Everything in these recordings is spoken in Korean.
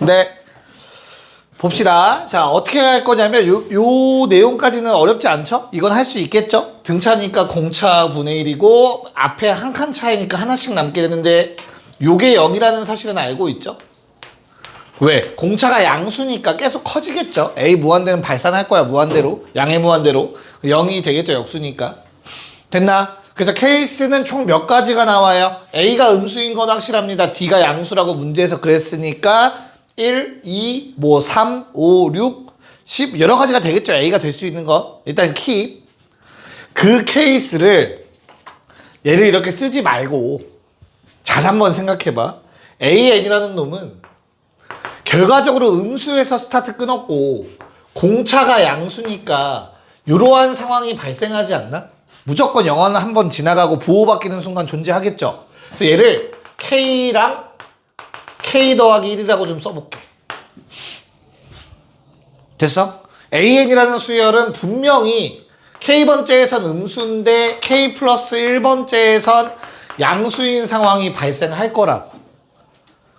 네. 봅시다. 자, 어떻게 할 거냐면, 요 내용까지는 어렵지 않죠? 이건 할 수 있겠죠? 등차니까 공차 분의 1이고, 앞에 한 칸 차이니까 하나씩 남게 되는데, 요게 0이라는 사실은 알고 있죠? 왜? 공차가 양수니까 계속 커지겠죠? A 무한대는 발산할 거야, 무한대로. 양의 무한대로. 0이 되겠죠, 역수니까. 됐나? 그래서 케이스는 총 몇 가지가 나와요? A가 음수인 건 확실합니다. D가 양수라고 문제에서 그랬으니까 1, 2, 3, 5, 6, 10 여러 가지가 되겠죠. A가 될 수 있는 거. 일단 킵. 그 케이스를 얘를 이렇게 쓰지 말고 잘 한번 생각해봐. AN이라는 놈은 결과적으로 음수에서 스타트 끊었고 공차가 양수니까 이러한 상황이 발생하지 않나? 무조건 영어는 한번 지나가고 부호바뀌는 순간 존재하겠죠. 그래서 얘를 K랑 K 더하기 1이라고 좀 써볼게. 됐어? AN이라는 수열은 분명히 K번째에선 음수인데 K 플러스 1번째에선 양수인 상황이 발생할 거라고.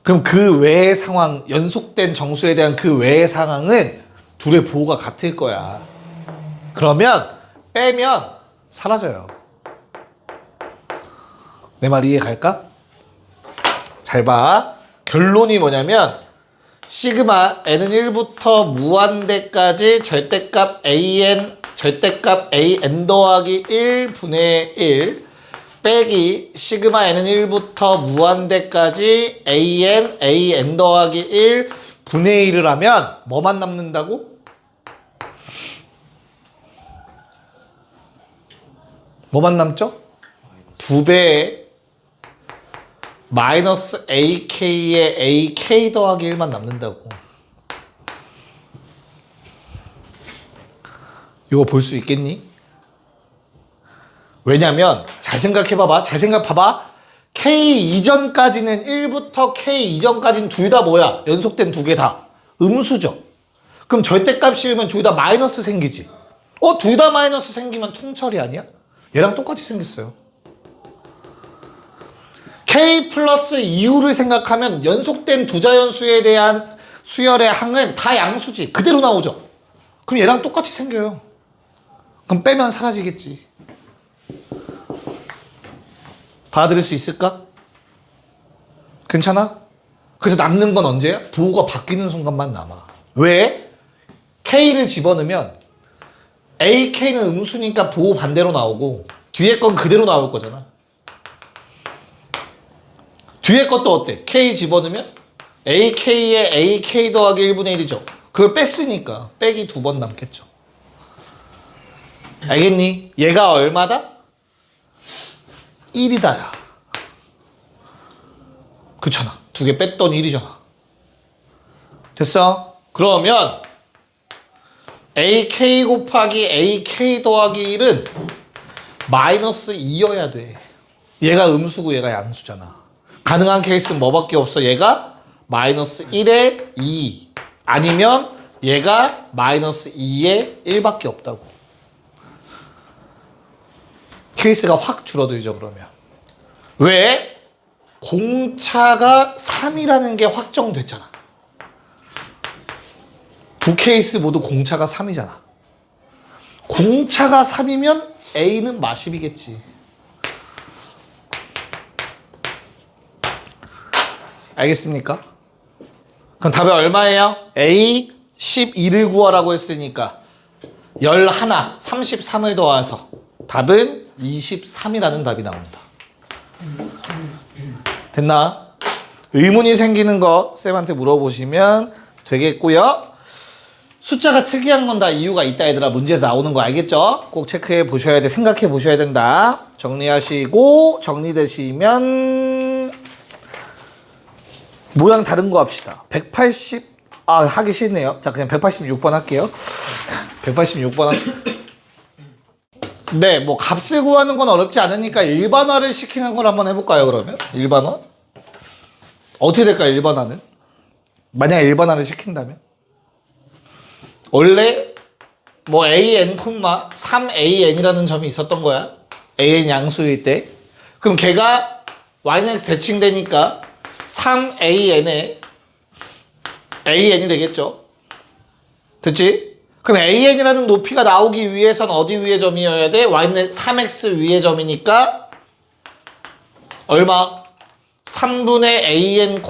그럼 그 외의 상황, 연속된 정수에 대한 그 외의 상황은 둘의 부호가 같을 거야. 그러면 빼면 사라져요. 내 말 이해 갈까? 잘 봐. 결론이 뭐냐면 시그마 n은 1부터 무한대까지 절대값 an 절대값 an 더하기 1 분의 1 빼기 시그마 n은 1부터 무한대까지 an 더하기 1 분의 1을 하면 뭐만 남는다고? 뭐만 남죠? 2배의 마이너스 ak의 ak 더하기 1만 남는다고. 이거 볼 수 있겠니? 왜냐면 잘 생각해봐봐. 잘 생각해봐. k 이전까지는 1부터 k 이전까지는 둘 다 뭐야? 연속된 두 개 다 음수죠. 그럼 절대값 씌우면 둘 다 마이너스 생기지. 둘 다 마이너스 생기면 퉁철이 아니야? 얘랑 똑같이 생겼어요. K 플러스 2우를 생각하면 연속된 두 자연수에 대한 수열의 항은 다 양수지. 그대로 나오죠. 그럼 얘랑 똑같이 생겨요. 그럼 빼면 사라지겠지. 받아들일 수 있을까? 괜찮아? 그래서 남는 건 언제야? 부호가 바뀌는 순간만 남아. 왜? K를 집어넣으면 AK는 음수니까 부호 반대로 나오고 뒤에 건 그대로 나올 거잖아. 뒤에 것도 어때? K 집어넣으면 AK에 AK 더하기 1분의 1이죠. 그걸 뺐으니까 빼기 2번 남겠죠. 알겠니? 얘가 얼마다? 1이다 야. 그렇잖아. 두 개 뺐더니 1이잖아. 됐어? 그러면 AK 곱하기 AK 더하기 1은 마이너스 2여야 돼. 얘가 음수고 얘가 양수잖아. 가능한 케이스는 뭐밖에 없어? 얘가 마이너스 1에 2 아니면 얘가 마이너스 2에 1밖에 없다고. 케이스가 확 줄어들죠. 그러면 왜? 공차가 3이라는 게 확정됐잖아. 두 케이스 모두 공차가 3이잖아. 공차가 3이면 A는 마십이겠지. 알겠습니까? 그럼 답이 얼마예요? A 12를 구하라고 했으니까 11, 33을 더해서 답은 23이라는 답이 나옵니다. 됐나? 의문이 생기는 거 쌤한테 물어보시면 되겠고요. 숫자가 특이한 건 다 이유가 있다 얘들아. 문제에서 나오는 거 알겠죠? 꼭 체크해 보셔야 돼. 생각해 보셔야 된다. 정리하시고 정리되시면 모양 다른 거 합시다. 180 하기 싫네요. 자 그냥 186번 할게요. 186번 합시다. 네, 뭐 값을 구하는 건 어렵지 않으니까 일반화를 시키는 걸 한번 해볼까요? 그러면 일반화? 어떻게 될까요? 일반화는? 만약에 일반화를 시킨다면? 원래 뭐 an, 3an이라는 점이 있었던 거야. an 양수일 때. 그럼 걔가 y는 x 대칭되니까 3an에 AN이 되겠죠. 됐지? 그럼 AN이라는 높이가 나오기 위해선 어디 위의 점이어야 돼? y는 3x 위의 점이니까 얼마? 3분의 AN,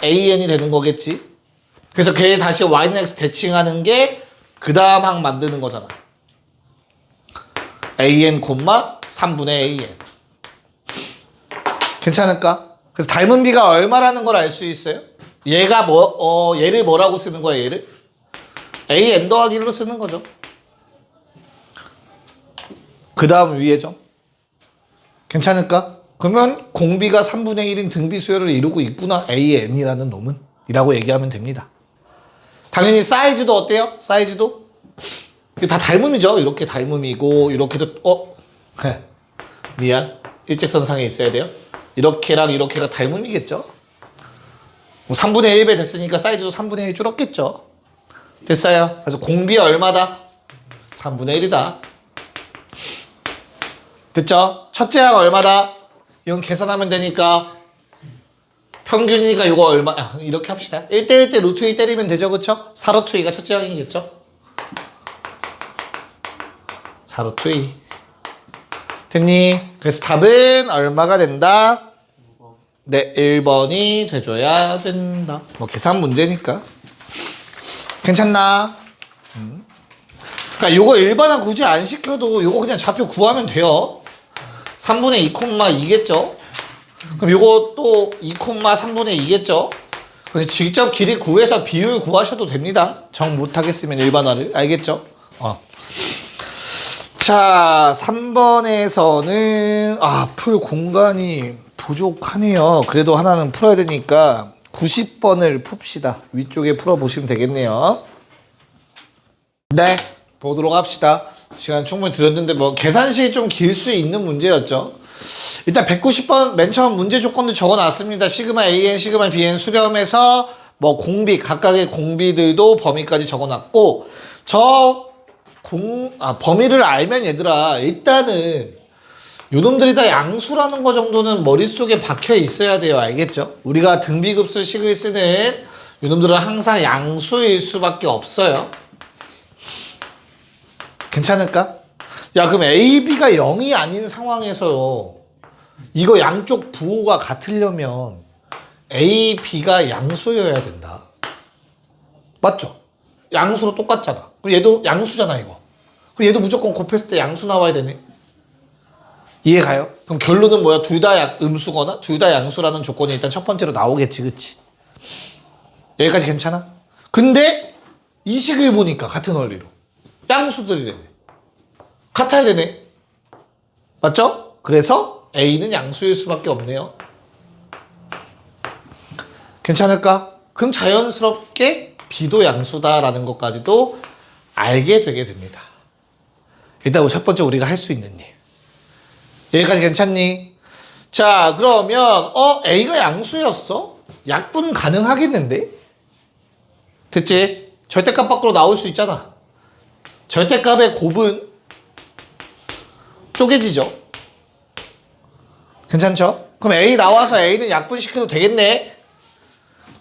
AN이 되는 거겠지. 그래서 걔 다시 y는 x 대칭하는 게 그 다음 항 만드는 거잖아. AN, 3분의 AN. 괜찮을까? 그래서 닮은 비가 얼마라는 걸 알 수 있어요? 얘가 얘를 뭐라고 쓰는 거야, 얘를? AN 더하기 1로 쓰는 거죠. 그 다음 위의 점. 괜찮을까? 그러면 공비가 3분의 1인 등비 수열을 이루고 있구나. AN이라는 놈은. 이라고 얘기하면 됩니다. 당연히 사이즈도 어때요? 사이즈도? 이게 다 닮음이죠. 이렇게 닮음이고, 이렇게도, 미안. 일직선상에 있어야 돼요. 이렇게랑 이렇게가 닮음이겠죠. 뭐 3분의 1배 됐으니까 사이즈도 3분의 1 줄었겠죠. 됐어요. 그래서 공비 얼마다? 3분의 1이다. 됐죠? 첫째 항 얼마다? 이건 계산하면 되니까 평균이니까 이거 얼마? 이렇게 합시다. 1대1 때 루트 2 때리면 되죠, 그쵸? 4루트 2가 첫째 항이겠죠? 4루트 2 됐니? 그래서 답은 얼마가 된다? 네, 1번이 돼줘야 된다. 뭐 계산 문제니까. 괜찮나? 그러니까 요거 일반화 굳이 안 시켜도 요거 그냥 좌표 구하면 돼요. 3분의 2, 2겠죠? 그럼 요거 또 2, 3분의 2겠죠? 그래서 직접 길이 구해서 비율 구하셔도 됩니다. 정 못하겠으면 일반화를. 알겠죠? 자, 3번에서는 풀 공간이 부족하네요. 그래도 하나는 풀어야 되니까 90번을 풉시다. 위쪽에 풀어보시면 되겠네요. 네, 보도록 합시다. 시간 충분히 들었는데 뭐 계산식이 좀 길 수 있는 문제였죠. 일단 190번 맨 처음 문제 조건도 적어놨습니다. 시그마 AN, 시그마 BN 수렴해서 뭐 공비, 각각의 공비들도 범위까지 적어놨고 범위를 알면 얘들아 일단은 요놈들이 다 양수라는 거 정도는 머릿속에 박혀 있어야 돼요. 알겠죠? 우리가 등비급수 식을 쓰는 요놈들은 항상 양수일 수밖에 없어요. 괜찮을까? 야, 그럼 A, B가 0이 아닌 상황에서요. 이거 양쪽 부호가 같으려면 A, B가 양수여야 된다. 맞죠? 양수로 똑같잖아. 그럼 얘도 양수잖아, 이거. 그럼 얘도 무조건 곱했을 때 양수 나와야 되네. 이해가요? 그럼 결론은 뭐야? 둘 다 음수거나 둘 다 양수라는 조건이 일단 첫 번째로 나오겠지, 그치? 여기까지 괜찮아? 근데 이 식을 보니까 같은 원리로 양수들이래네. 같아야 되네. 맞죠? 그래서 A는 양수일 수밖에 없네요. 괜찮을까? 그럼 자연스럽게 B도 양수다라는 것까지도 알게 되게 됩니다. 일단 첫 번째 우리가 할 수 있는 일. 여기까지 괜찮니? 자, 그러면 A가 양수였어? 약분 가능하겠는데? 됐지? 절대값 밖으로 나올 수 있잖아. 절대값의 곱은 쪼개지죠? 괜찮죠? 그럼 A 나와서 A는 약분시켜도 되겠네?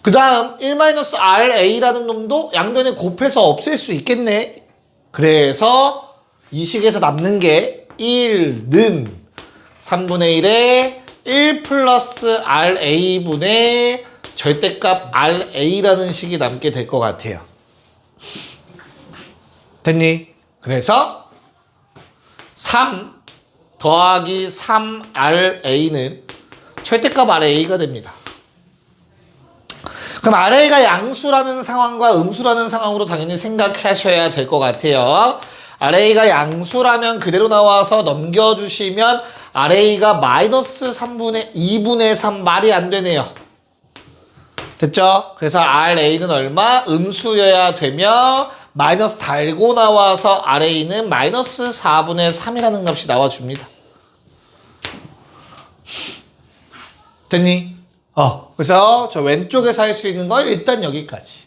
그 다음 1-RA라는 놈도 양변에 곱해서 없앨 수 있겠네? 그래서 이 식에서 남는 게 1는 3분의 1에 1 플러스 RA분의 절대값 RA라는 식이 남게 될 것 같아요. 됐니? 그래서 3 더하기 3RA는 절대값 RA가 됩니다. 그럼 RA가 양수라는 상황과 음수라는 상황으로 당연히 생각하셔야 될 것 같아요. RA가 양수라면 그대로 나와서 넘겨주시면 RA가 마이너스 2분의 3 말이 안 되네요. 됐죠? 그래서 RA는 얼마? 음수여야 되며 마이너스 달고 나와서 RA는 마이너스 4분의 3이라는 값이 나와줍니다. 됐니? 그래서 저 왼쪽에서 할 수 있는 거 일단 여기까지.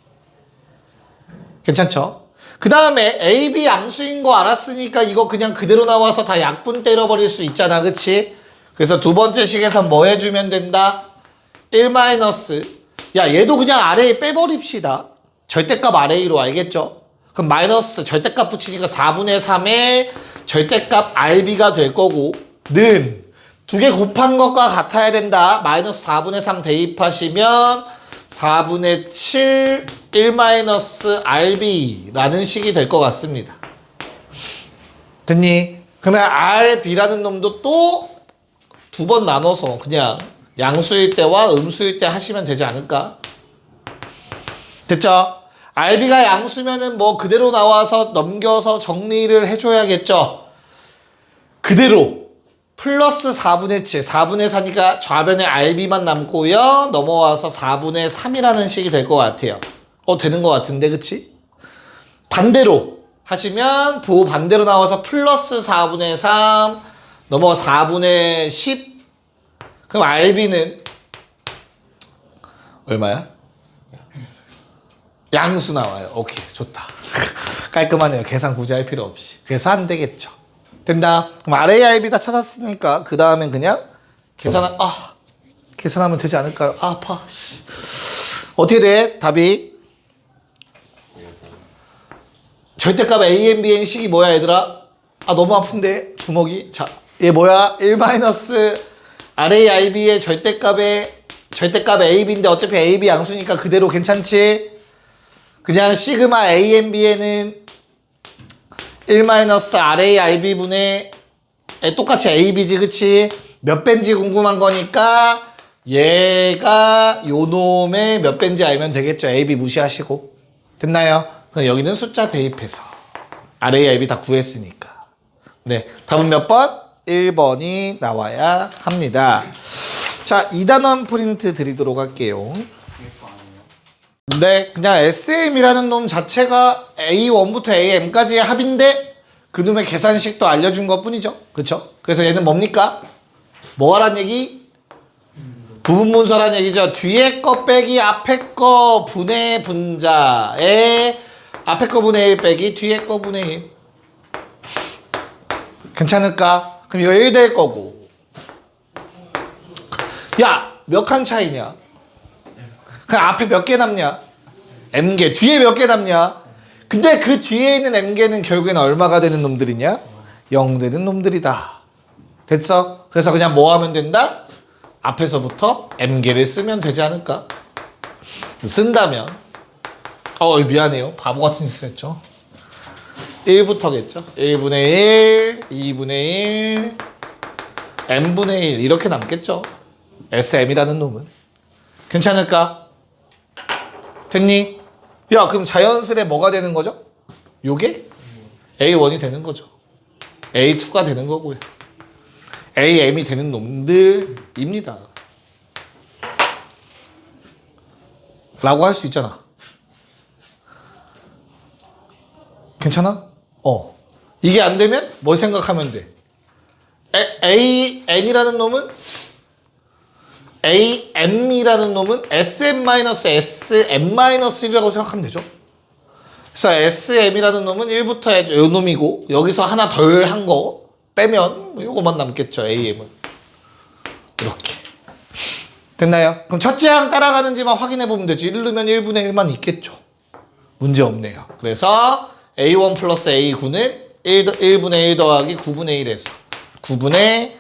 괜찮죠? 그 다음에 A, B 양수인 거 알았으니까 이거 그냥 그대로 나와서 다 약분 때려버릴 수 있잖아. 그치? 그래서 두 번째 식에서 뭐 해주면 된다? 1 마이너스. 야, 얘도 그냥 RA 빼버립시다. 절대값 RA로 알겠죠? 그럼 마이너스 절대값 붙이니까 4분의 3의 절대값 RB가 될 거고 는 두 개 곱한 것과 같아야 된다. 마이너스 4분의 3 대입하시면 4분의 7 1-RB라는 식이 될 것 같습니다. 됐니? 그러면 RB라는 놈도 또 두 번 나눠서 그냥 양수일 때와 음수일 때 하시면 되지 않을까? 됐죠? RB가 양수면은 뭐 그대로 나와서 넘겨서 정리를 해줘야겠죠? 그대로 플러스 4분의 7, 4분의 4니까 좌변에 RB만 남고요. 넘어와서 4분의 3이라는 식이 될 것 같아요. 되는 것 같은데, 그치? 반대로 하시면 부호 반대로 나와서 플러스 4분의 3 넘어가 4분의 10 그럼 RB는 얼마야? 양수 나와요. 오케이, 좋다. 깔끔하네요. 계산 굳이 할 필요 없이. 그래서 안 되겠죠. 된다. 그럼 RA, RB 다 찾았으니까 그 다음엔 그냥 계산하면 되지 않을까요? 아파. 어떻게 돼? 답이 절대값 A, N, B, N 식이 뭐야 얘들아? 너무 아픈데 주먹이. 자, 얘 뭐야? 1 RA, RB의 절대값 AB인데 어차피 AB 양수니까 그대로 괜찮지? 그냥 시그마 ANB에는 1 RA, RB분의 똑같이 AB지, 그치? 몇 밴지 궁금한 거니까 얘가 요 놈의 몇 밴지 알면 되겠죠? AB 무시하시고. 됐나요? 그럼 여기는 숫자 대입해서 RA, RB 다 구했으니까. 네, 답은 몇 번? 1번이 나와야 합니다. 자, 2단원 프린트 드리도록 할게요. 네, 그냥 SM이라는 놈 자체가 A1부터 AM까지의 합인데 그놈의 계산식도 알려준 것 뿐이죠. 그쵸? 그래서 얘는 뭡니까? 뭐 하란 얘기? 부분분수란 얘기죠. 뒤에 거 빼기 앞에 거 분의 분자에 앞에 거 분의 1 빼기 뒤에 거 분의 1. 괜찮을까? 그럼 이거 1 될 거고. 야, 몇 칸 차이냐? 그 앞에 몇 개 남냐? M개. 뒤에 몇 개 남냐? 근데 그 뒤에 있는 M개는 결국에는 얼마가 되는 놈들이냐? 0 되는 놈들이다. 됐어? 그래서 그냥 뭐 하면 된다? 앞에서부터 M개를 쓰면 되지 않을까? 쓴다면 미안해요. 바보 같은 짓을 했죠. 1부터겠죠. 1분의 1, 2분의 1, M분의 1 이렇게 남겠죠. SM이라는 놈은. 괜찮을까? 됐니? 야, 그럼 자연스레 뭐가 되는 거죠? 요게 A1이 되는 거죠. A2가 되는 거고요. AM이 되는 놈들입니다. 라고 할 수 있잖아. 괜찮아? 이게 안 되면 뭘 생각하면 돼? AN이라는 놈은 AM이라는 놈은 SM-SM-1이라고 생각하면 되죠. 그래서 SM이라는 놈은 1부터 요 놈이고 여기서 하나 덜 한 거 빼면 요거만 남겠죠. AM은 이렇게 됐나요? 그럼 첫째 항 따라가는지만 확인해 보면 되지. 1 넣으면 1분의 1만 있겠죠. 문제 없네요. 그래서 A1 플러스 A9는 1분의 1 더하기 9분의 1에서 9분의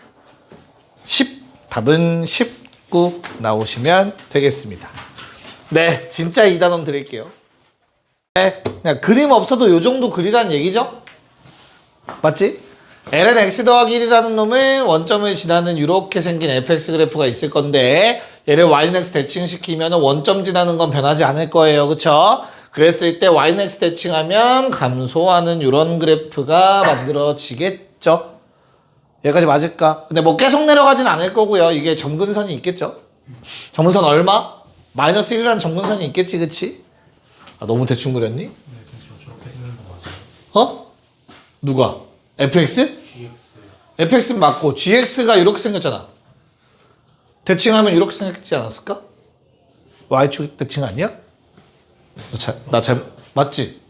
10 답은 19 나오시면 되겠습니다. 네, 진짜 2단원 드릴게요. 네, 그냥 그림 없어도 요 정도 그리라는 얘기죠? 맞지? ln x 더하기 1이라는 놈은 원점을 지나는 이렇게 생긴 fx 그래프가 있을 건데 얘를 yx 대칭시키면 원점 지나는 건 변하지 않을 거예요. 그쵸? 그랬을 때 yx 대칭하면 감소하는 이런 그래프가 만들어지겠죠? 여기까지 맞을까? 근데 뭐 계속 내려가진 않을 거고요. 이게 점근선이 있겠죠? 점근선 얼마? 마이너스 1이라는 점근선이 있겠지, 그치? 너무 대충 그렸니? 누가? fx? fx는 맞고 gx가 이렇게 생겼잖아. 대칭하면 이렇게 생겼지 않았을까? y축 대칭 아니야? 나 잘 맞지?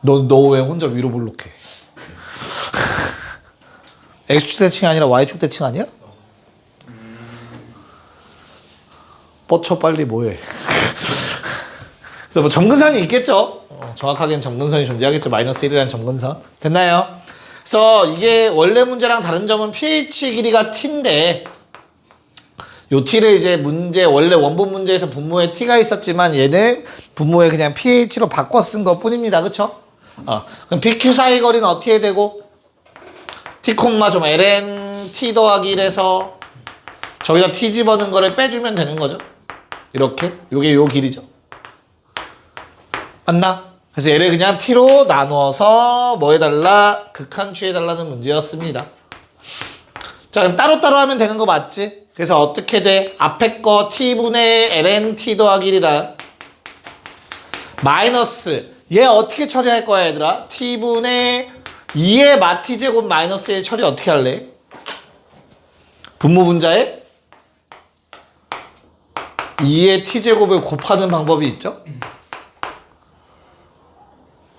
너 왜 혼자 위로 볼록해? x축 대칭 아니라 y축 대칭 아니야? 뻗쳐 빨리 뭐해? 그래서 뭐 점근선이 있겠죠. 정확하게는 점근선이 존재하겠죠. 마이너스 1이라는 점근선. 됐나요? 그래서 이게 원래 문제랑 다른 점은 pH 길이가 t인데 요 t를 이제 문제 원래 원본 문제에서 분모에 t가 있었지만 얘는 분모에 그냥 pH로 바꿔 쓴 것 뿐입니다. 그쵸? 그럼 PQ 사이 거리는 어떻게 되고 t, 좀 ln t 더하기 1에서 저기다 t 집어넣은 거를 빼주면 되는 거죠. 이렇게 요게 요 길이죠. 맞나? 그래서 얘를 그냥 t로 나누어서 뭐 해달라? 극한취해달라는 문제였습니다. 자, 그럼 따로따로 하면 되는 거 맞지? 그래서 어떻게 돼? 앞에 거 t분의 ln t 더하기 1이랑 마이너스 얘 어떻게 처리할 거야 얘들아? t분의 2의 마t제곱 마이너스 1 처리 어떻게 할래? 분모 분자에 2의 t제곱을 곱하는 방법이 있죠?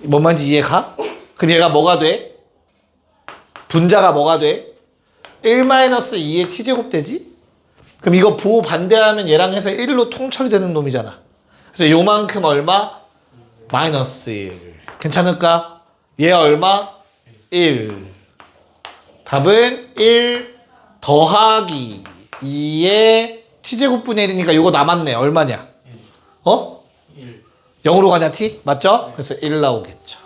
뭔 말인지 이해가? 그럼 얘가 뭐가 돼? 분자가 뭐가 돼? 1-2의 t제곱 되지? 그럼 이거 부호 반대하면 얘랑 해서 1로 퉁 처리되는 놈이잖아. 그래서 요만큼 얼마? 마이너스 1. 괜찮을까? 얘 얼마? 1. 답은 1 더하기 2의 t제곱분의 1이니까 요거 남았네. 얼마냐? 1. 0으로 가냐 t? 맞죠? 그래서 1 나오겠죠.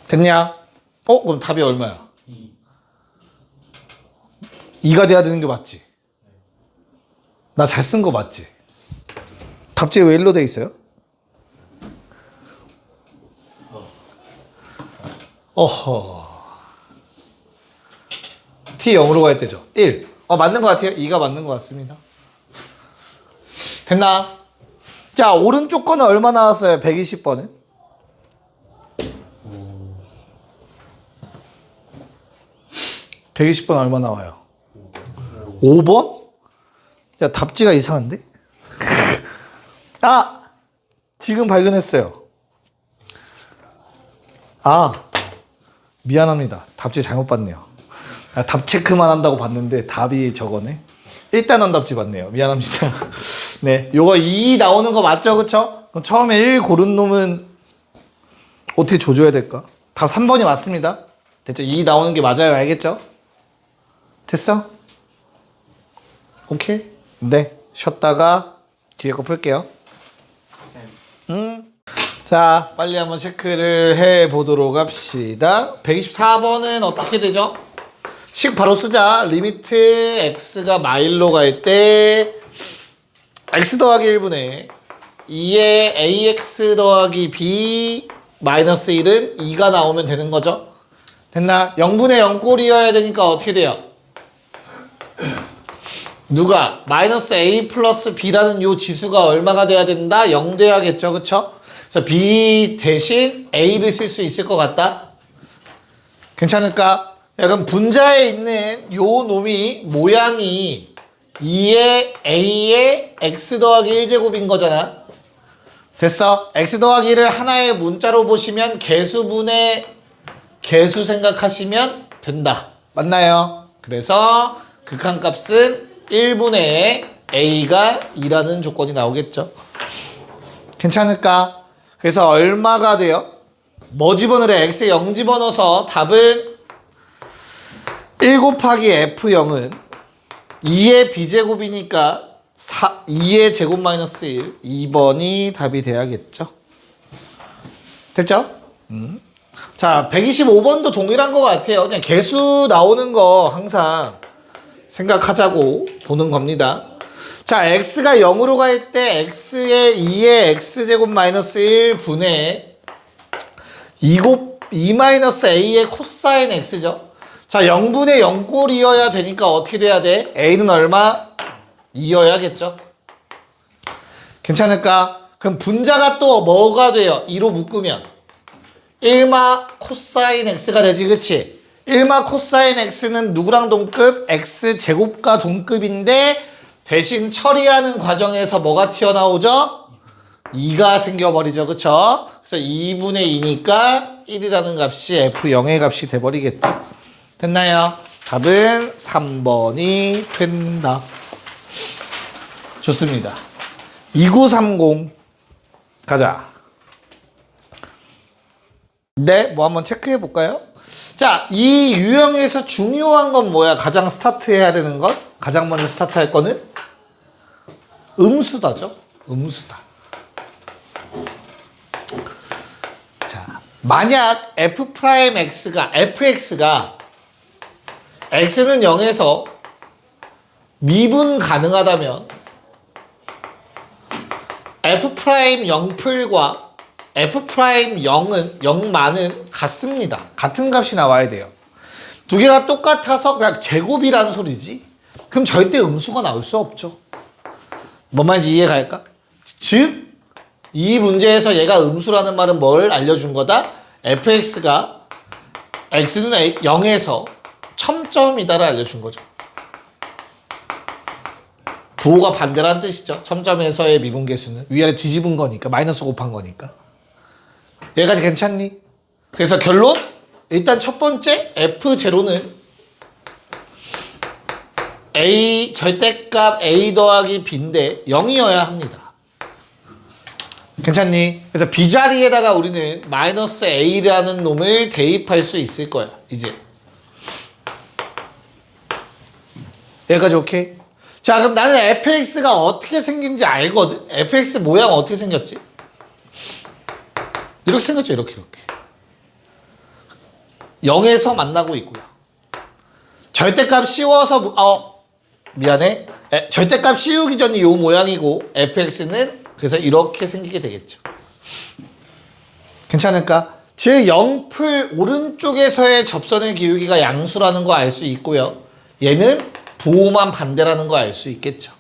됐냐? 그럼 답이 얼마야? 2가 돼야 되는 게 맞지? 나 잘 쓴 거 맞지? 답지에 왜 1로 돼 있어요? t 0으로 갈 때죠. 1. 맞는 것 같아요. 2가 맞는 것 같습니다. 됐나? 자, 오른쪽 거는 얼마 나왔어요? 120번은? 120번 얼마 나와요? 5번? 야, 답지가 이상한데? 지금 발견했어요. 미안합니다. 답지 잘못 봤네요. 답 체크만 한다고 봤는데 답이 저거네. 일단원 답지 봤네요. 미안합니다. 네, 요거 2 나오는 거 맞죠? 그쵸? 그럼 처음에 1 고른 놈은 어떻게 조져야 될까? 답 3번이 맞습니다. 됐죠? 2 나오는 게 맞아요. 알겠죠? 됐어? 오케이? 네, 쉬었다가 뒤에 거 풀게요. 자, 빨리 한번 체크를 해보도록 합시다. 124번은 어떻게 되죠? 식 바로 쓰자. 리미트 x가 마일로 갈 때 x 더하기 1분의 2의 ax 더하기 b 마이너스 1은 2가 나오면 되는 거죠. 됐나? 0분의 0꼴이어야 되니까 어떻게 돼요? 누가? 마이너스 a 플러스 b라는 요 지수가 얼마가 돼야 된다? 0 돼야겠죠. 그쵸? 그래서 b 대신 a를 쓸 수 있을 것 같다. 괜찮을까? 그럼 분자에 있는 요 놈이 모양이 2의 a의 x 더하기 1제곱인 거잖아. 됐어? x 더하기 1을 하나의 문자로 보시면 개수분의 개수 생각하시면 된다. 맞나요? 그래서 극한값은 1분의 a가 2라는 조건이 나오겠죠. 괜찮을까? 그래서 얼마가 돼요? 뭐 집어넣으래? x에 0 집어넣어서 답은 1 곱하기 f0은 2의 b제곱이니까 2의 제곱 마이너스 1 2번이 답이 돼야겠죠. 됐죠? 자, 125번도 동일한 것 같아요. 그냥 개수 나오는 거 항상 생각하자고 보는 겁니다. 자, x가 0으로 갈 때 x의 2의 x제곱 마이너스 1분의 2 마이너스 a의 코사인 x죠. 자, 0분의 0꼴이어야 되니까 어떻게 돼야 돼? a는 얼마? 2여야겠죠. 괜찮을까? 그럼 분자가 또 뭐가 돼요? 2로 묶으면 1마 코사인 x가 되지, 그치? 1마 코사인 x는 누구랑 동급? x제곱과 동급인데 대신 처리하는 과정에서 뭐가 튀어나오죠? 2가 생겨버리죠. 그쵸? 그래서 2분의 2니까 1이라는 값이 f0의 값이 돼버리겠죠. 됐나요? 답은 3번이 된다. 좋습니다. 2930 가자. 네, 뭐 한번 체크해 볼까요? 자, 이 유형에서 중요한 건 뭐야? 가장 스타트해야 되는 건? 가장 먼저 스타트할 거는? 음수다죠? 음수다. 자, 만약 f'x가 x는 0에서 미분 가능하다면 f'0풀과 f'0은 0만은 같습니다. 같은 값이 나와야 돼요. 두 개가 똑같아서 그냥 제곱이라는 소리지. 그럼 절대 음수가 나올 수 없죠. 뭔 말인지 이해갈까? 즉, 이 문제에서 얘가 음수라는 말은 뭘 알려준 거다? fx가 x는 0에서 첨점이다를 알려준 거죠. 부호가 반대라는 뜻이죠. 첨점에서의 미분계수는 위아래 뒤집은 거니까, 마이너스 곱한 거니까. 여기까지 괜찮니? 그래서 결론? 일단 첫 번째 f0는 a 절대값 a 더하기 b인데 0이어야 합니다. 괜찮니? 그래서 b자리에다가 우리는 마이너스 a라는 놈을 대입할 수 있을 거야. 이제 여기까지 오케이? 자, 그럼 나는 fx가 어떻게 생긴지 알거든? fx 모양 어떻게 생겼지? 이렇게 생겼죠, 이렇게. 0에서 만나고 있고요. 절대값 씌워서, 미안해. 절대값 씌우기 전이 이 모양이고, fx는 그래서 이렇게 생기게 되겠죠. 괜찮을까? 즉, 0풀 오른쪽에서의 접선의 기울기가 양수라는 거 알 수 있고요. 얘는 부호만 반대라는 거 알 수 있겠죠.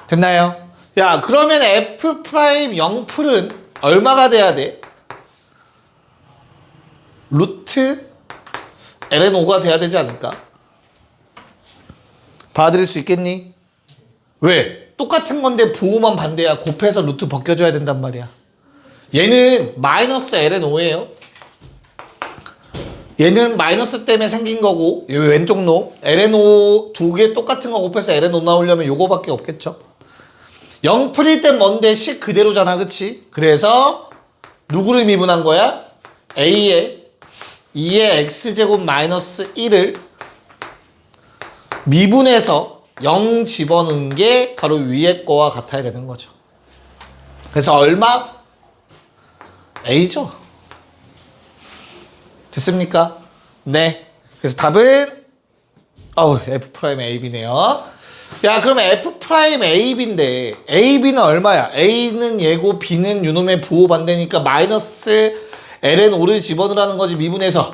됐나요? 야, 그러면 f' 0풀은 얼마가 돼야 돼? 루트 ln5가 돼야 되지 않을까? 받아들일 수 있겠니? 왜? 똑같은 건데 부호만 반대야. 곱해서 루트 벗겨줘야 된단 말이야. 얘는 마이너스 ln5예요. 얘는 마이너스 때문에 생긴 거고, 이 왼쪽 놈 ln5 두 개 똑같은 거 곱해서 ln5 나오려면 요거밖에 없겠죠. 0풀일 땐 뭔데 10 그대로잖아, 그치? 그래서 누구를 미분한 거야? a에 2의 x제곱 마이너스 1을 미분해서 0 집어넣은 게 바로 위에 거와 같아야 되는 거죠. 그래서 얼마? a죠. 됐습니까? 네. 그래서 답은 f'ab네요. 야, 그러면 f'ab인데 ab는 얼마야? a는 얘고 b는 요놈의 부호 반대니까 마이너스 ln5를 집어넣으라는 거지, 미분해서.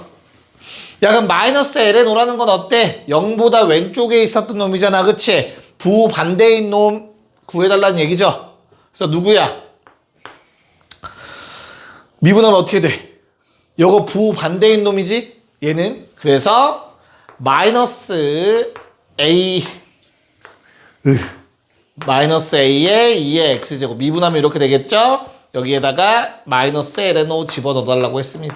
야, 그럼 마이너스 ln5라는 건 어때? 0보다 왼쪽에 있었던 놈이잖아, 그치? 부호 반대인 놈 구해달라는 얘기죠. 그래서 누구야? 미분하면 어떻게 돼? 요거 부호 반대인 놈이지? 얘는. 그래서 마이너스 a 마이너스 a에 2의 x제곱 미분하면 이렇게 되겠죠? 여기에다가 마이너스 ln5 집어넣어달라고 했습니다.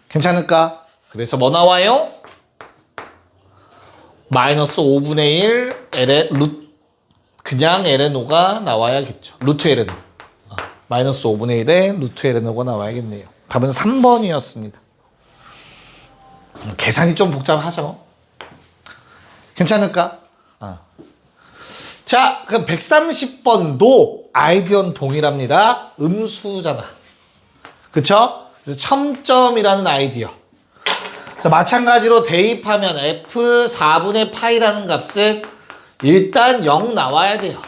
괜찮을까? 그래서 뭐 나와요? 마이너스 5분의 1 그냥 ln5가 나와야겠죠. 루트 ln5. 마이너스 5분의 1에 루트 ln5가 나와야겠네요. 답은 3번이었습니다. 계산이 좀 복잡하죠? 괜찮을까? 자, 그럼 130번도 아이디어는 동일합니다. 음수잖아. 그쵸? 그래서 첨점이라는 아이디어. 그래서 마찬가지로 대입하면 f4분의 파이라는 값은 일단 0 나와야 돼요.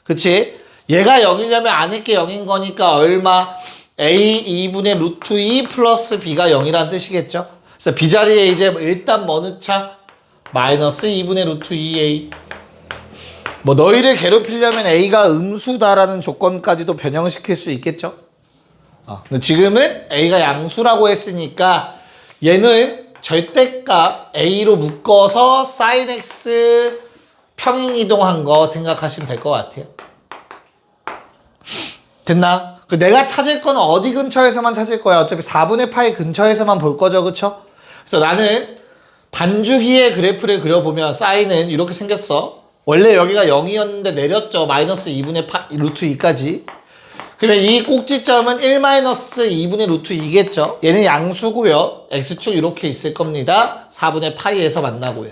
그치? 얘가 0이려면 안에 게 0인 거니까 얼마? a 2분의 루트 2 플러스 b가 0이라는 뜻이겠죠? 그래서 b자리에 이제 일단 뭐 넣자? 마이너스 2분의 루트 2a. 뭐 너희를 괴롭히려면 a가 음수다라는 조건까지도 변형시킬 수 있겠죠? 근데 지금은 a가 양수라고 했으니까 얘는 절대값 a로 묶어서 sin x 평행 이동한 거 생각하시면 될 것 같아요. 됐나? 내가 찾을 건 어디 근처에서만 찾을 거야. 어차피 4분의 파이 근처에서만 볼 거죠, 그쵸? 그래서 나는 반주기의 그래프를 그려보면 사인은 이렇게 생겼어. 원래 여기가 0이었는데 내렸죠. 마이너스 2분의 루트 2까지. 그러면 이 꼭지점은 1 마이너스 2분의 루트 2겠죠. 얘는 양수고요. x축 이렇게 있을 겁니다. 4분의 파이에서 만나고요.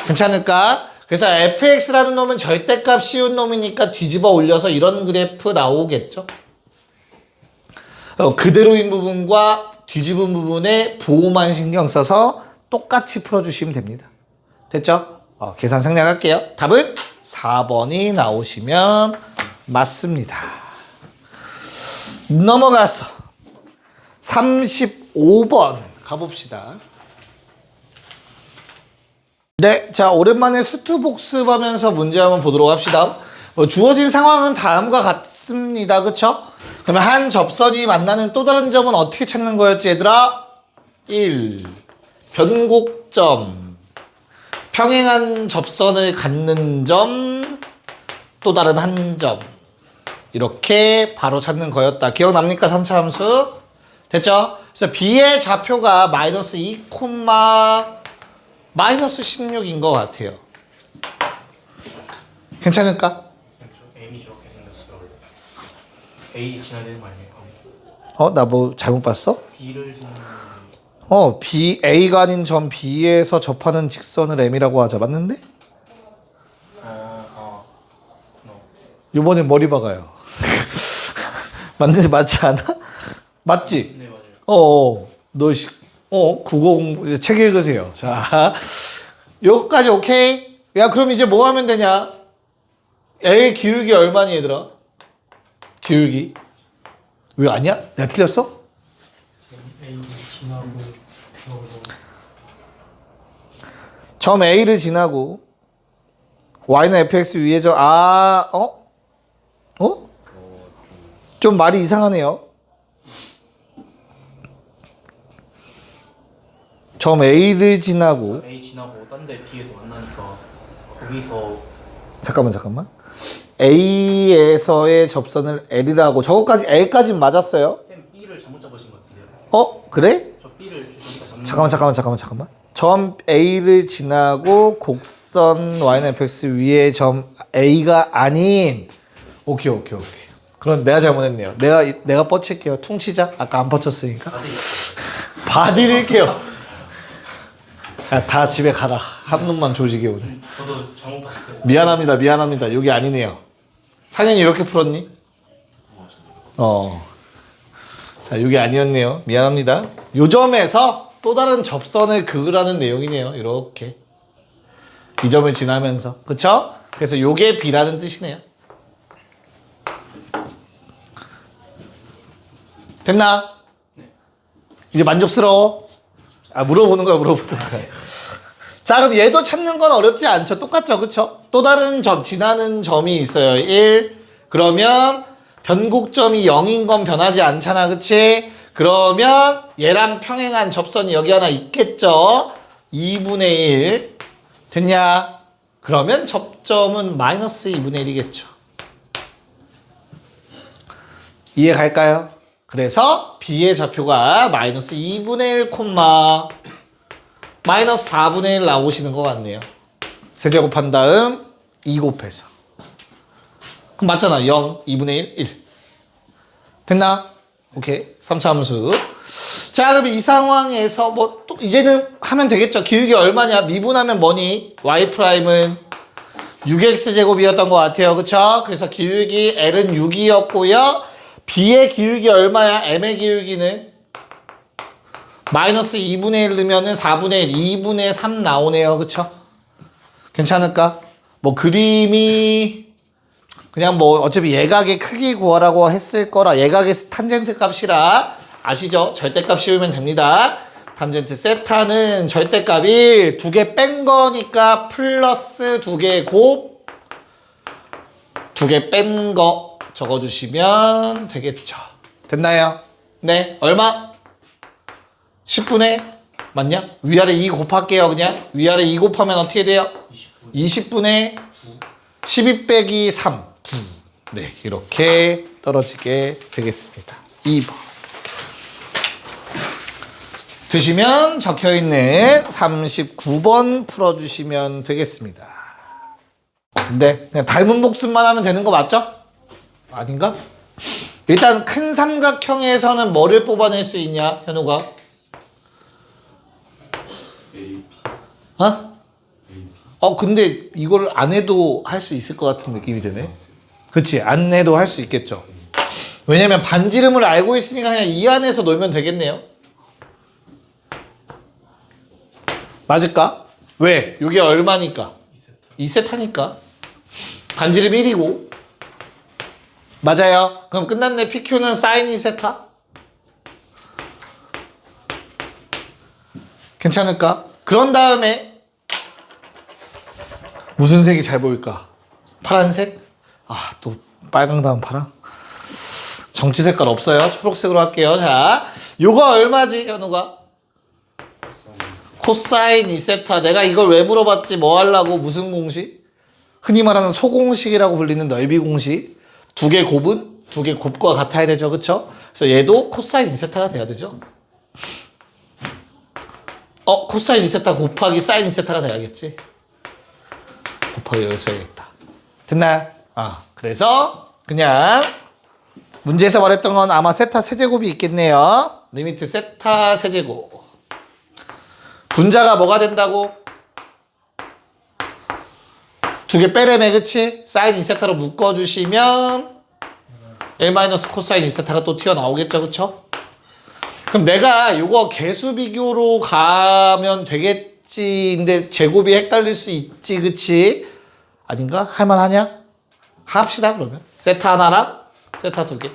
괜찮을까? 그래서 fx라는 놈은 절대값 씌운 놈이니까 뒤집어 올려서 이런 그래프 나오겠죠. 그대로인 부분과 뒤집은 부분에 부호만 신경 써서 똑같이 풀어주시면 됩니다. 됐죠? 계산 생략할게요. 답은 4번이 나오시면 맞습니다. 넘어가서 35번 가봅시다. 네, 자 오랜만에 수투 복습하면서 문제 한번 보도록 합시다. 주어진 상황은 다음과 같습니다. 그쵸? 그러면 한 접선이 만나는 또 다른 점은 어떻게 찾는 거였지 얘들아? 1. 변곡점. 평행한 접선을 갖는 점, 또 다른 한 점. 이렇게 바로 찾는 거였다. 기억납니까? 3차 함수. 됐죠? 그래서 B의 좌표가 마이너스 2, 마이너스 16인 것 같아요. 괜찮을까? M이 저렇게 생겼어요. A 지나야 되는 거 아니에요? 나 뭐 잘못 봤어? B를 지나는 B, A가 아닌 점 B에서 접하는 직선을 M이라고 하자. 맞는데? 요번에 머리 박아요. 맞는지 맞지 않아? 맞지? 네 맞아요. 국어 공부, 책 읽으세요. 자, 여기까지 오케이? 야, 그럼 이제 뭐 하면 되냐? L 기울기 얼마니, 얘들아? 기울기. 왜 아니야? 내가 틀렸어? A 지나고 점 A를 지나고 Y는 fx 위에 좀 말이 이상하네요. 점 A를 지나고 A 지나고 딴 데 B에서 만나니까 거기서 잠깐만. A에서의 접선을 L이라고 저거까지 L까지 맞았어요? 쌤 B를 잘못 잡으신 것 같은데요? 그래? 저 B를 주시니까 잡는 잠깐만. 점 A를 지나고 곡선 Y는 fx 위에 점 A가 아닌 오케이. 그럼 내가 잘못했네요. 내가 뻗칠게요. 퉁치자. 아까 안 뻗쳤으니까. 봐드릴게요. 야, 다 집에 가라. 한 놈만 조직이 오늘. 저도 잘못 봤어요. 미안합니다. 여기 아니네요. 상현이 이렇게 풀었니? 자, 여기 아니었네요. 미안합니다. 요 점에서 또 다른 접선을 그으라는 내용이네요. 이렇게. 이 점을 지나면서. 그쵸? 그래서 요게 B라는 뜻이네요. 됐나? 이제 만족스러워? 물어보는 거야. 자, 그럼 얘도 찾는 건 어렵지 않죠? 똑같죠? 그쵸? 또 다른 점, 지나는 점이 있어요. 1. 그러면 변곡점이 0인 건 변하지 않잖아. 그치? 그러면 얘랑 평행한 접선이 여기 하나 있겠죠? 2분의 1. 됐냐? 그러면 접점은 마이너스 2분의 1이겠죠. 이해 갈까요? 그래서 B의 좌표가 마이너스 2분의 1, 마이너스 4분의 1 나오시는 것 같네요. 세제곱한 다음 2 곱해서. 그럼 맞잖아. 0, 2분의 1, 1. 됐나? 오케이. 3차 함수. 자, 그럼 이 상황에서 또 이제는 하면 되겠죠. 기울기 얼마냐? 미분하면 뭐니? Y'은 6x제곱이었던 것 같아요. 그쵸? 그래서 기울기 L은 6이었고요. B의 기울기 얼마야? M의 기울기는? 마이너스 2분의 1 넣으면은 4분의 1, 2분의 3 나오네요. 그쵸? 괜찮을까? 그림이 그냥 어차피 예각의 크기 구하라고 했을 거라 예각의 탄젠트 값이라 아시죠? 절대값 씌우면 됩니다. 탄젠트 세타는 절대값이 2개 뺀 거니까 플러스 2개 곱 2개 뺀 거 적어주시면 되겠죠. 됐나요? 네. 얼마? 10분의 맞냐? 위아래 2 곱할게요. 그냥 위아래 2 곱하면 어떻게 돼요? 20분의 12 빼기 3 9. 네, 이렇게 떨어지게 되겠습니다. 2번 되시면 적혀있는 39번 풀어주시면 되겠습니다. 네, 그냥 닮은 복습만 하면 되는 거 맞죠? 아닌가? 일단 큰 삼각형에서는 뭐를 뽑아낼 수 있냐, 현우가? 어? 근데 이걸 안 해도 할 수 있을 것 같은 느낌이 드네. 그치, 안 해도 할 수 있겠죠. 왜냐면 반지름을 알고 있으니까 그냥 이 안에서 놀면 되겠네요. 맞을까? 왜? 이게 얼마니까? 2세타니까. 반지름 1이고. 맞아요. 그럼 끝났네. PQ는 사인 2세타. 괜찮을까? 그런 다음에 무슨 색이 잘 보일까? 파란색? 아, 또 빨강 다음 파랑? 정치 색깔 없어요. 초록색으로 할게요. 자, 요거 얼마지, 현우가? 코사인 2세타. 내가 이걸 왜 물어봤지? 뭐 하려고? 무슨 공식? 흔히 말하는 소공식이라고 불리는 넓이 공식. 두 개 곱은 두 개 곱과 같아야 되죠. 그쵸? 그래서 얘도 코사인 2세타가 돼야 되죠. 코사인 2세타 곱하기 사인 2세타가 돼야겠지. 곱하기 여기 써야겠다. 됐나요? 그래서 그냥 문제에서 말했던 건 아마 세타 세제곱이 있겠네요. 리미트 세타 세제곱. 분자가 뭐가 된다고? 두 개 빼래매, 그치? 사인 2세타로 묶어주시면 1 코사인 2세타가 또 튀어나오겠죠, 그쵸? 그럼 내가 이거 개수 비교로 가면 되겠지. 근데 제곱이 헷갈릴 수 있지, 그치? 아닌가? 할만하냐? 합시다, 그러면. 세타 하나랑 세타 두 개.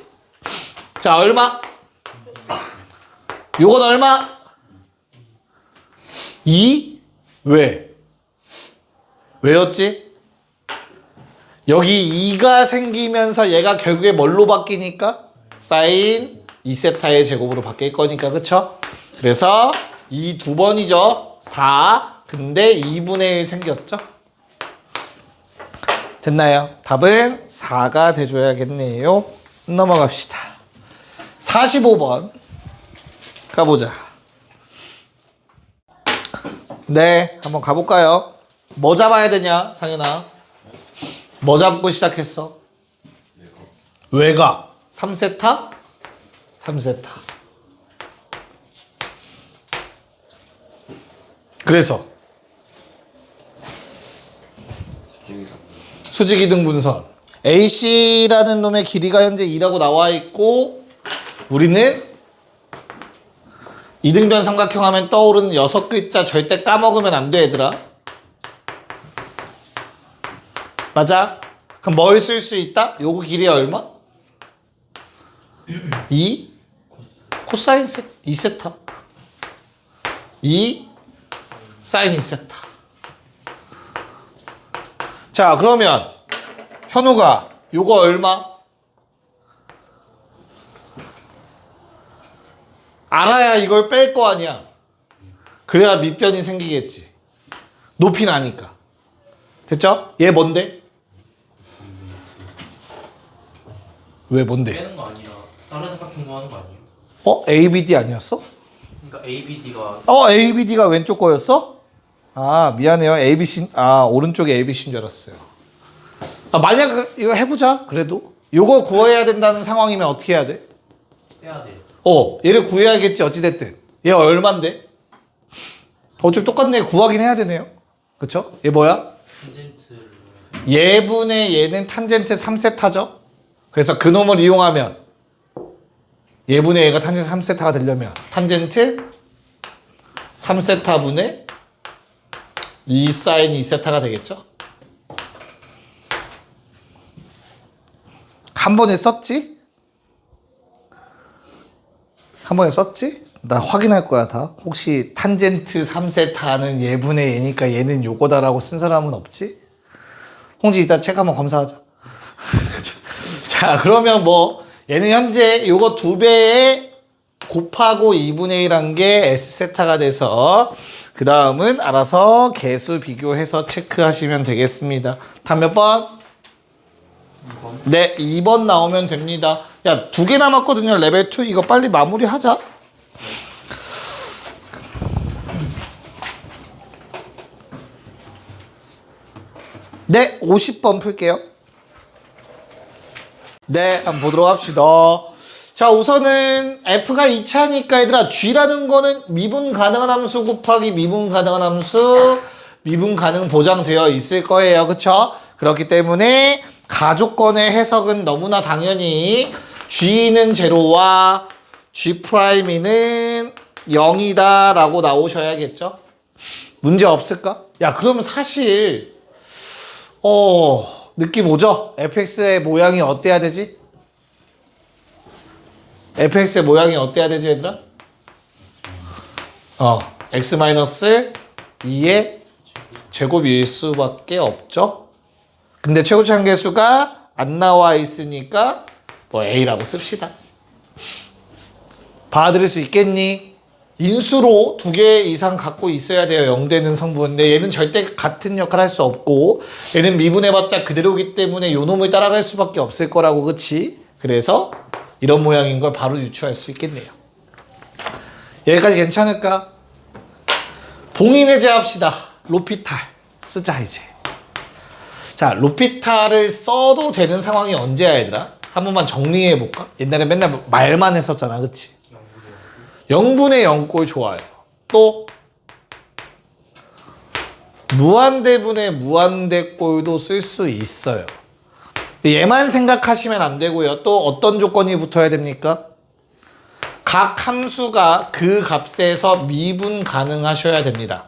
자, 얼마? 요건 얼마? 2? 왜? 왜였지? 여기 2가 생기면서 얘가 결국에 뭘로 바뀌니까? 사인 2세타의 제곱으로 바뀔 거니까, 그쵸? 그래서 2 두 번이죠. 4. 근데 2분의 1 생겼죠? 됐나요? 답은 4가 돼줘야겠네요. 넘어갑시다. 45번 가보자. 네, 한번 가볼까요? 뭐 잡아야 되냐, 상현아? 뭐 잡고 시작했어? 왜가? 3세타? 3세타. 그래서 수직이등분선 AC라는 놈의 길이가 현재 2라고 나와 있고, 우리는 이등변 삼각형 하면 떠오르는 6글자 절대 까먹으면 안 돼, 얘들아. 맞아? 그럼 뭘 쓸 수 있다? 요거 길이 얼마? 2 코사인 2세타 2 사인 2세타. 자, 그러면 현우가 요거 얼마? 알아야 이걸 뺄 거 아니야. 그래야 밑변이 생기겠지. 높이 나니까. 됐죠? 얘 뭔데? 왜 뭔데? 빼는 거 아니라 다른 삼각형 거 하는 거 아니에요? ABD 아니었어? 그러니까 ABD가 ABD가 왼쪽 거였어? 미안해요. ABC, 오른쪽에 ABC인 줄 알았어요. 만약 이거 해보자. 그래도 이거 구해야 된다는 상황이면 어떻게 해야 돼? 빼야 돼요. 얘를 구해야겠지. 어찌됐든 얘 얼만데? 어차피 똑같네. 구하긴 해야 되네요. 그쵸? 얘 뭐야? 탄젠트를 얘분의 얘는 탄젠트 3세타죠? 그래서 그놈을 이용하면 얘분의 얘가 탄젠트 3세타가 되려면 탄젠트 3세타분의 2 사인 2세타가 되겠죠? 한 번에 썼지? 한 번에 썼지? 나 확인할 거야 다. 혹시 탄젠트 3세타는 얘분의 얘니까 얘는 요거다라고 쓴 사람은 없지? 홍지 이따 책 한번 검사하자. 자, 그러면 뭐 얘는 현재 요거 2배에 곱하고 2분의 1한 게 S세타가 돼서 그 다음은 알아서 개수 비교해서 체크하시면 되겠습니다. 다음 몇 번? 2번. 네, 2번 나오면 됩니다. 야, 2개 남았거든요. 레벨 2. 이거 빨리 마무리하자. 네, 50번 풀게요. 네, 한번 보도록 합시다. 자, 우선은 F가 2차니까 얘들아, G라는 거는 미분 가능한 함수 곱하기 미분 가능한 함수, 미분 가능 보장되어 있을 거예요. 그쵸? 그렇기 때문에 가조건의 해석은 너무나 당연히 G는 제로와 G'는 0이다 라고 나오셔야겠죠? 문제 없을까? 야, 그러면 사실 느낌 오죠? fx의 모양이 어때야 되지? fx의 모양이 어때야 되지, 얘들아? x-2의 제곱일 수밖에 없죠? 근데 최고차항계수가 안 나와 있으니까 뭐 a라고 씁시다. 받아들일 수 있겠니? 인수로 2개 이상 갖고 있어야 돼요. 0되는 성분. 근데 얘는 절대 같은 역할을 할 수 없고 얘는 미분해봤자 그대로기 때문에 요 놈을 따라갈 수밖에 없을 거라고. 그치? 그래서 이런 모양인 걸 바로 유추할 수 있겠네요. 여기까지 괜찮을까? 봉인해제 합시다. 로피탈 쓰자 이제. 자, 로피탈을 써도 되는 상황이 언제야 얘들아? 한 번만 정리해볼까? 옛날에 맨날 말만 했었잖아. 그치? 0분의 0꼴 좋아요. 또 무한대분의 무한대꼴도 쓸 수 있어요. 얘만 생각하시면 안 되고요. 또 어떤 조건이 붙어야 됩니까? 각 함수가 그 값에서 미분 가능하셔야 됩니다.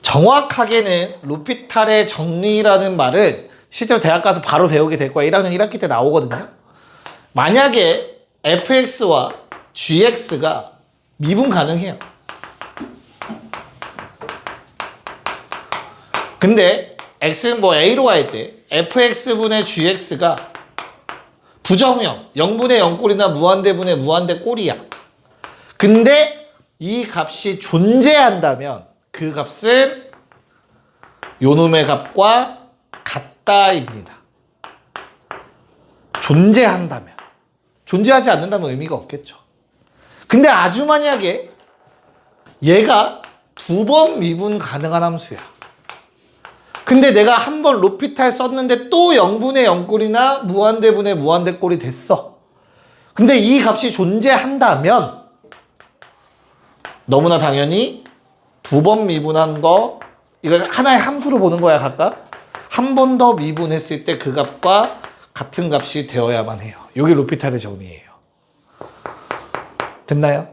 정확하게는 로피탈의 정리라는 말은 실제로 대학 가서 바로 배우게 될 거야. 1학년 1학기 때 나오거든요. 만약에 fx와 gx가 미분 가능해요. 근데 x는 뭐 a로 갈 때 fx분의 gx가 부정형 0분의 0꼴이나 무한대분의 무한대꼴이야. 근데 이 값이 존재한다면 그 값은 요놈의 값과 같다입니다. 존재한다면. 존재하지 않는다면 의미가 없겠죠. 근데 아주 만약에 얘가 2번 미분 가능한 함수야. 근데 내가 한 번 로피탈 썼는데 또 0분의 0꼴이나 무한대분의 무한대꼴이 됐어. 근데 이 값이 존재한다면 너무나 당연히 2번 미분한 거 이거 하나의 함수로 보는 거야. 각각 한 번 더 미분했을 때 그 값과 같은 값이 되어야만 해요. 이게 로피탈의 정의예요. 됐나요?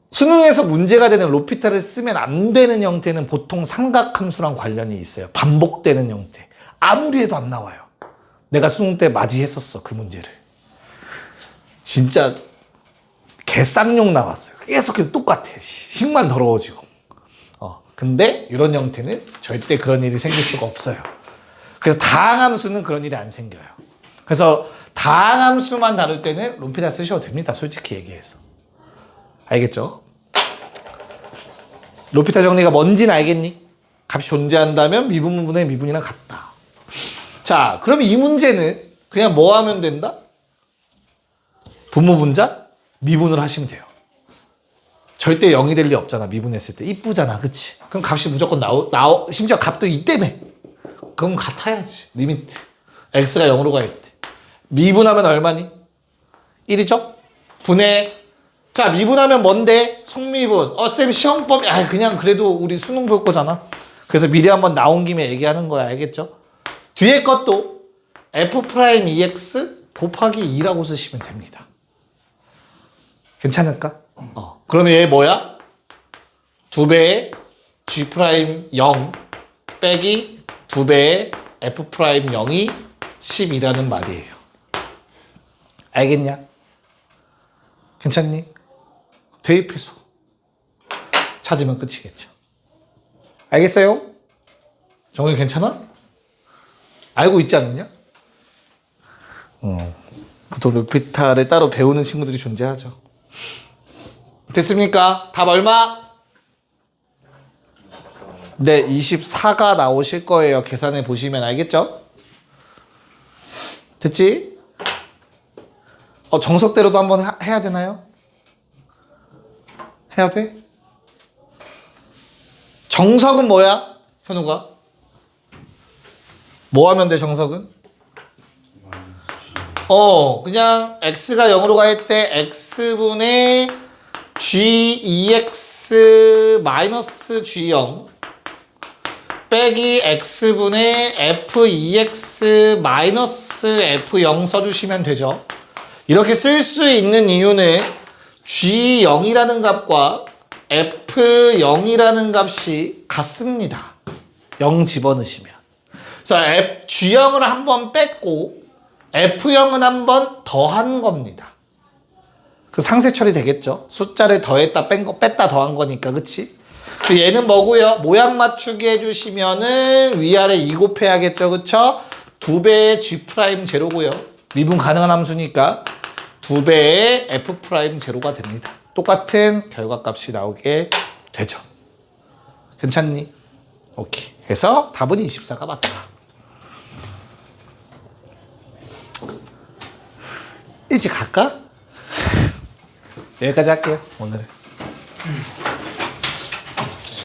수능에서 문제가 되는 로피탈을 쓰면 안 되는 형태는 보통 삼각함수랑 관련이 있어요. 반복되는 형태. 아무리 해도 안 나와요. 내가 수능 때 맞이했었어. 그 문제를. 진짜 개쌍욕 나왔어요. 계속 똑같아. 식만 더러워지고. 근데 이런 형태는 절대 그런 일이 생길 수가 없어요. 그래서 다항함수는 그런 일이 안 생겨요. 그래서 다항함수만 다룰 때는 로피탈 쓰셔도 됩니다. 솔직히 얘기해서. 알겠죠? 로피탈 정리가 뭔지는 알겠니? 값이 존재한다면 미분분의 미분이랑 같다. 자, 그럼 이 문제는 그냥 뭐 하면 된다? 분모분자 미분을 하시면 돼요. 절대 0이 될 리 없잖아. 미분했을 때. 이쁘잖아. 그치? 그럼 값이 무조건 심지어 값도 이때문에. 그럼 같아야지. 리미트. x가 0으로 갈 때. 미분하면 얼마니? 1이죠? 분해. 자, 미분하면 뭔데? 속미분. 쌤 시험법. 그냥 그래도 우리 수능 볼 거잖아. 그래서 미리 한번 나온 김에 얘기하는 거야. 알겠죠? 뒤에 것도 f'2x 곱하기 2라고 쓰시면 됩니다. 괜찮을까? 그러면 얘 뭐야? 2배의 g'0 빼기 2배의 f'0이 10이라는 말이에요. 알겠냐? 괜찮니? 대입해서 찾으면 끝이겠죠. 알겠어요? 정리 괜찮아? 알고 있지 않느냐? 보통 로피탈을 따로 배우는 친구들이 존재하죠. 됐습니까? 답 얼마? 네, 24가 나오실 거예요. 계산해 보시면 알겠죠? 됐지? 정석대로도 한번 해야 되나요? 해야 돼? 정석은 뭐야? 현우가? 뭐 하면 돼, 정석은? 그냥 x가 0으로 갈 때 x분의 g2x 마이너스 g0 빼기 x분의 f2x 마이너스 f0 써주시면 되죠. 이렇게 쓸 수 있는 이유는 g0이라는 값과 f0이라는 값이 같습니다. 0 집어넣으시면. 그래서 g0을 한번 뺐고 f0은 한번 더한 겁니다. 그 상세 처리 되겠죠? 숫자를 더했다 뺐다 더한 거니까, 그치? 얘는 뭐고요? 모양 맞추기 해주시면은 위아래 2 곱해야겠죠, 그쵸? 2배의 g'0고요. 미분 가능한 함수니까 2배의 f'0가 됩니다. 똑같은 결과값이 나오게 되죠. 괜찮니? 오케이. 그래서 답은 24가 맞다. 이제 갈까? 여기까지 할게요, 오늘은.